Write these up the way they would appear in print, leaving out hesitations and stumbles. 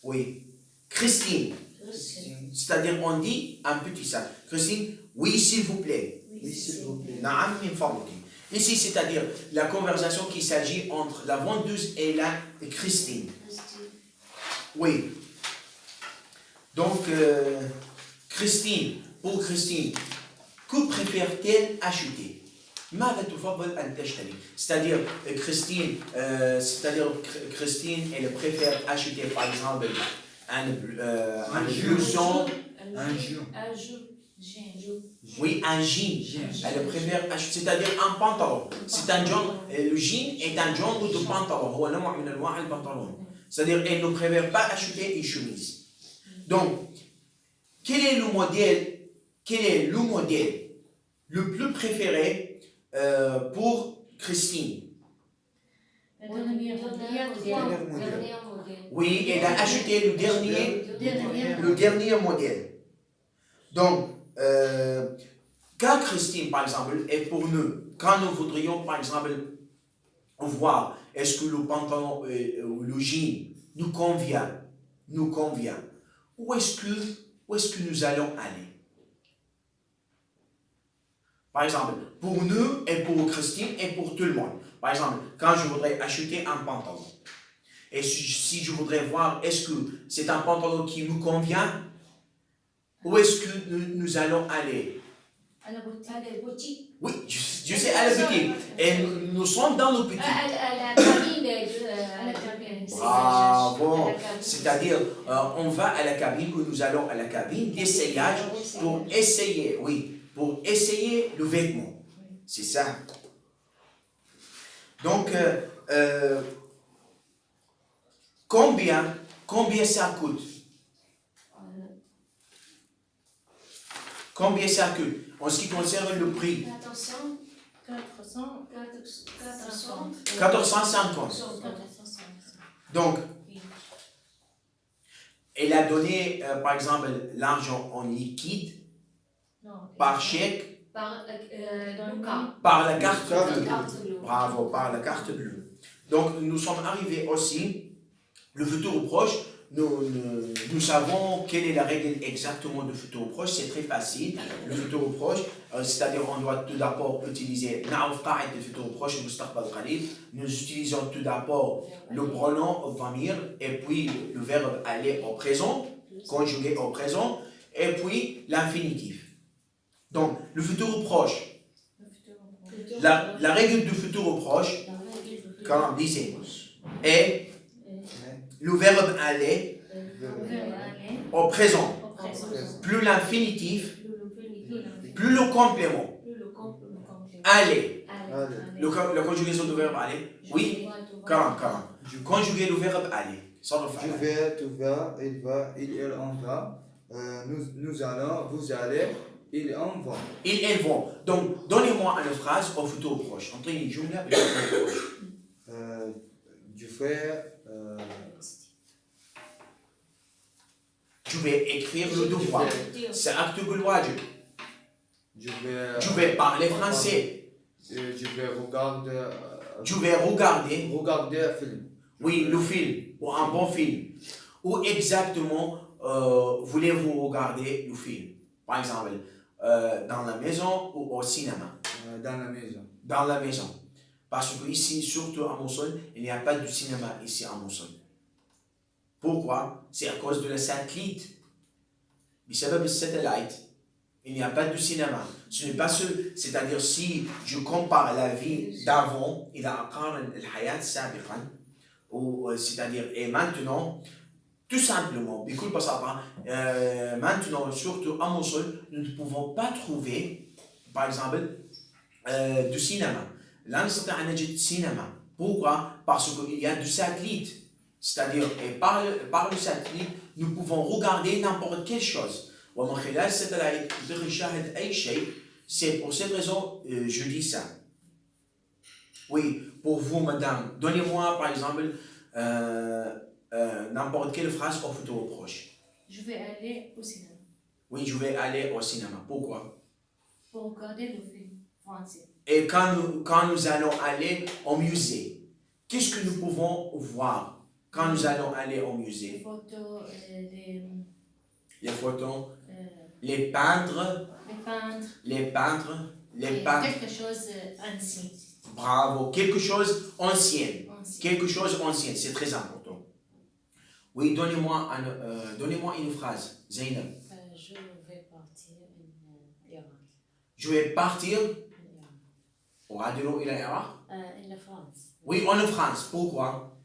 Oui. Christine. C'est-à-dire, on dit un petit ça. Christine, oui, s'il vous plaît. Oui, s'il vous plaît. Naam min fadlik. Ici, c'est-à-dire la conversation qui s'agit entre la vendeuse et la Christine. Oui. Donc, Christine, pour Christine, que préfère-t-elle acheter? C'est-à-dire, Christine, elle préfère acheter, par exemple, un blouson. Un jour. Oui, un jean. Elle préfère acheter, c'est-à-dire un pantalon. C'est un jean. Le jean est un genre de pantalon. C'est-à-dire, elle ne préfère pas acheter une chemise. Donc, quel est le modèle le plus préféré pour Christine? Oui, elle a acheté le dernier modèle. Donc, quand Christine, par exemple, est pour nous, quand nous voudrions, par exemple, voir est-ce que le pantalon ou le jean nous convient, où est-ce que nous allons aller? Par exemple, pour nous et pour Christine et pour tout le monde. Par exemple, quand je voudrais acheter un pantalon, et si je voudrais voir est-ce que c'est un pantalon qui nous convient, où est-ce que nous allons aller? À la boutique. Oui, je sais, à la boutique. Et nous sommes dans le boutique. À la cabine. Bravo. C'est-à-dire, on va à la cabine, ou nous allons à la cabine d'essayage pour essayer, pour essayer le vêtement. C'est ça. Donc, combien ça coûte? Combien ça coûte? En ce qui concerne le prix? 450. Donc, elle a donné, par exemple, l'argent en liquide, par chèque, par la carte bleue. Bravo, par la carte bleue. Donc, nous sommes arrivés aussi, le futur proche, nous savons quelle est la règle exactement du futur proche, c'est très facile. Le futur proche, c'est-à-dire on doit tout d'abord utiliser le futur proche, nous utilisons tout d'abord le pronom vamir et puis le verbe aller au présent, conjugué au présent, et puis l'infinitif. Donc, le futur proche, la règle du futur proche, comme on disait, est le verbe aller au présent. Plus l'infinitif, plus le complément. Aller. La conjugaison du verbe aller. Oui, comment? Conjuguer le verbe aller. Je vais, tu vas, il va, il en va. Nous allons, vous allez, ils en vont. Ils en vont. Donc, donnez-moi une phrase au futur proche. Entre une jumla et le futur proche. Je fais. Tu vais écrire le devoir. C'est acte de wajib. Je vais parler français. Je vais regarder. Je vais regarder. Regarder un film. Oui, le film, ou un bon film. Où exactement voulez-vous regarder le film? Par exemple, dans la maison ou au cinéma? Dans la maison. Dans la maison. Parce que ici, surtout à Mosul, il n'y a pas de cinéma ici à Mosul. Pourquoi? C'est à cause de la satellite. بسبب satellite, il n'y a pas de cinéma. Ce n'est pas seul. C'est-à-dire, si je compare la vie d'avant, c'est-à-dire, et maintenant, tout simplement, maintenant, surtout à Mosul, nous ne pouvons pas trouver, par exemple, du cinéma. Là, nous sommes à cinéma. Pourquoi? Parce qu'il y a du satellite. C'est-à-dire, et par le satellite, nous pouvons regarder n'importe quelle chose. C'est pour cette raison je dis ça. Oui, pour vous, madame, donnez-moi par exemple n'importe quelle phrase au futur proche. Je vais aller au cinéma. Oui, je vais aller au cinéma. Pourquoi? Pour regarder le film français. Et quand nous allons aller au musée, qu'est-ce que nous pouvons voir? quand nous allons aller au musée. Les photos, Les photos, les peintres, quelque chose d'ancien. Bravo, quelque chose ancien. Quelque chose ancien, c'est très important. Oui, donnez-moi une phrase, Zainab. Je vais partir en Irak. Je vais partir. وعدلوا إلى العراق. En France. Oui, en France. Pourquoi?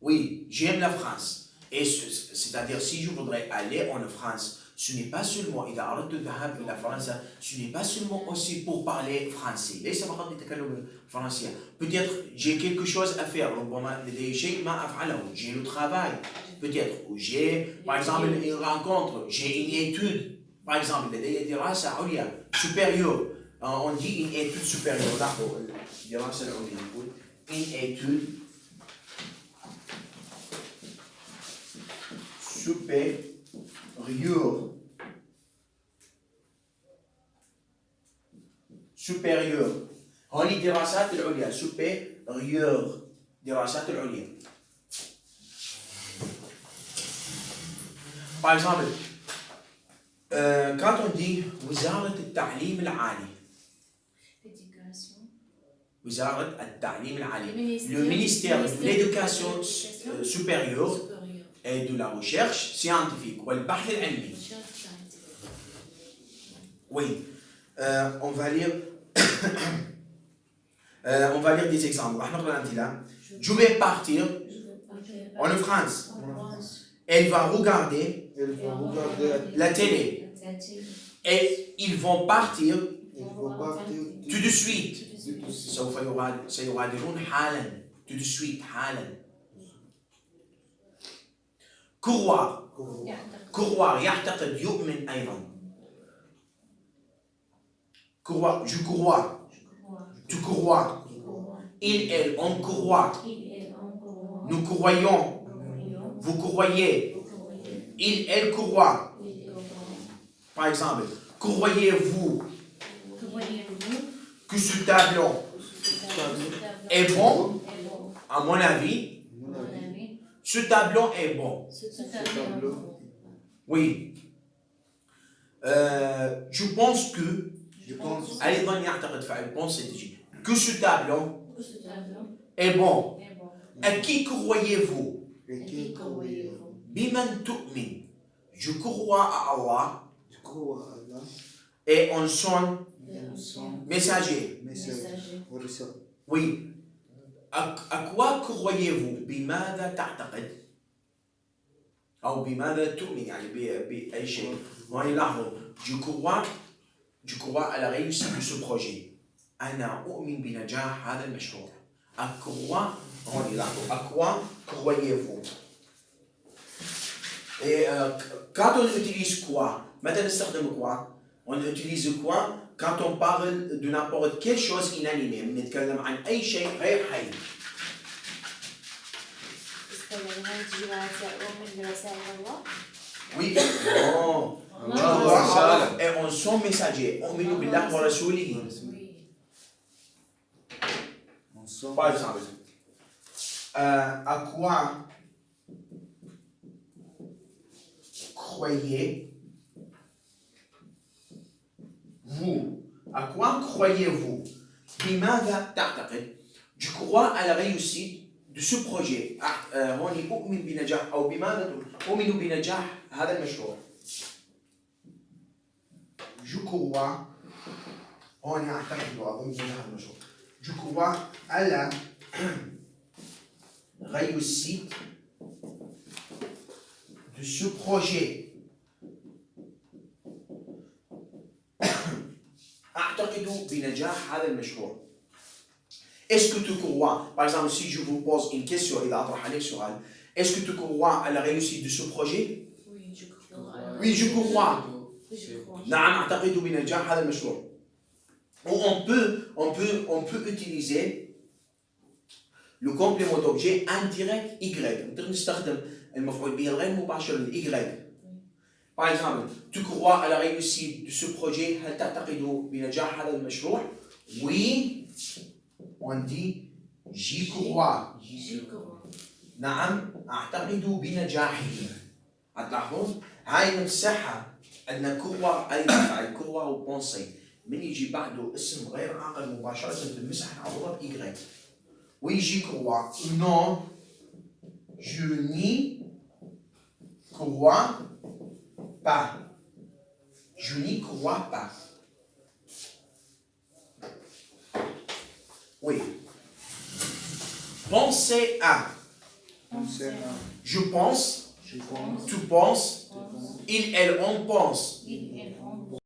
Oui, j'aime la France. Et c'est-à-dire, si je voudrais aller en France, ce n'est pas seulement إذا أردت الذهاب إلى فرنسا, ce n'est pas seulement aussi pour parler français. ليس فقط لتكلم الفرنسية. Peut-être j'ai quelque chose à faire. ربما لدي شيء ما أفعله. J'ai le travail. Peut-être. Ou j'ai, par exemple, une rencontre. J'ai une étude. Par exemple, لدي دراسة عليا supérieure. On dit une étude supérieure. لاحظوا الدراسة العليا نقول une étude supérieur. هوني دراسات العليا supérieur دراسات العليا. Par exemple, quand on dit وزارة التعليم العالي. وزارة التعليم العالي. Le ministère de l'éducation supérieure et de la recherche scientifique والبحث العلمي. Oui, on va lire des exemples. Je vais partir en France. Elle va regarder la télé. Et ils vont partir tout de suite. سيغادرون حالا. Tout de suite حالا. croire يعتقد يؤمن أيضا. Je crois. Tu crois. Il, elle, on croit. Nous croyons. Vous croyez. Il, elle croit. Par exemple, croyez-vous que ce tableau est bon? À mon avis, ce tableau est bon. Oui. Je pense que أيضا يعتقد فعل pense que ce tableau est bon. À qui croyez-vous? بمن تؤمن? Je crois à Allah et en son messager. Oui. À quoi croyez-vous? بماذا تعتقد؟ أو بماذا تؤمن يعني بأي شيء. هون لاحظوا je crois à la réussite de ce projet. أنا أؤمن بنجاح هذا المشروع. À quoi croyez-vous? Et quand on utilise quoi? متى نستخدم quoi? On utilise quoi quand on parle de n'importe quelle chose inanimée. نتكلم عن أي شيء غير حي. Oui. Oh. Et on son messager. أؤمن بالله ورسوله. Par exemple, à quoi croyez-vous? À quoi croyez-vous? بماذا تعتقد? Je crois à la réussite de ce projet. هوني أؤمن بنجاح أو بماذا أؤمن بنجاح هذا المشروع. Je crois هوني أعتقد وأظن بهذا المشروع. Je crois à la réussite de ce projet. أعتقد بنجاح هذا المشروع. Est-ce que tu crois, par exemple, si je vous pose une question, est-ce que tu crois à la réussite de ce projet? Oui, je crois. Oui, je crois. نعم أعتقد بنجاح هذا المشروع. On peut utiliser le complément d'objet indirect Y. نقدر نستخدم المفعول به الغير مباشر ل Y. Par exemple, tu crois à la réussite de ce projet? هل تعتقد بنجاح هذا المشروع? Oui, on dit j'y crois. j'y crois. نعم أعتقد بنجاحه. هتلاحظون هاي نمسحها عندنا كوا أي فعل كوا وبونسي من يجي بعده اسم غير عاقل مباشرة تمسح نعوضها بإيغريك ويجي كوا non je n'y crois pas je n'y crois pas oui pensez à je pense Je pense. tu penses Pense. il elle on pense Il, elle,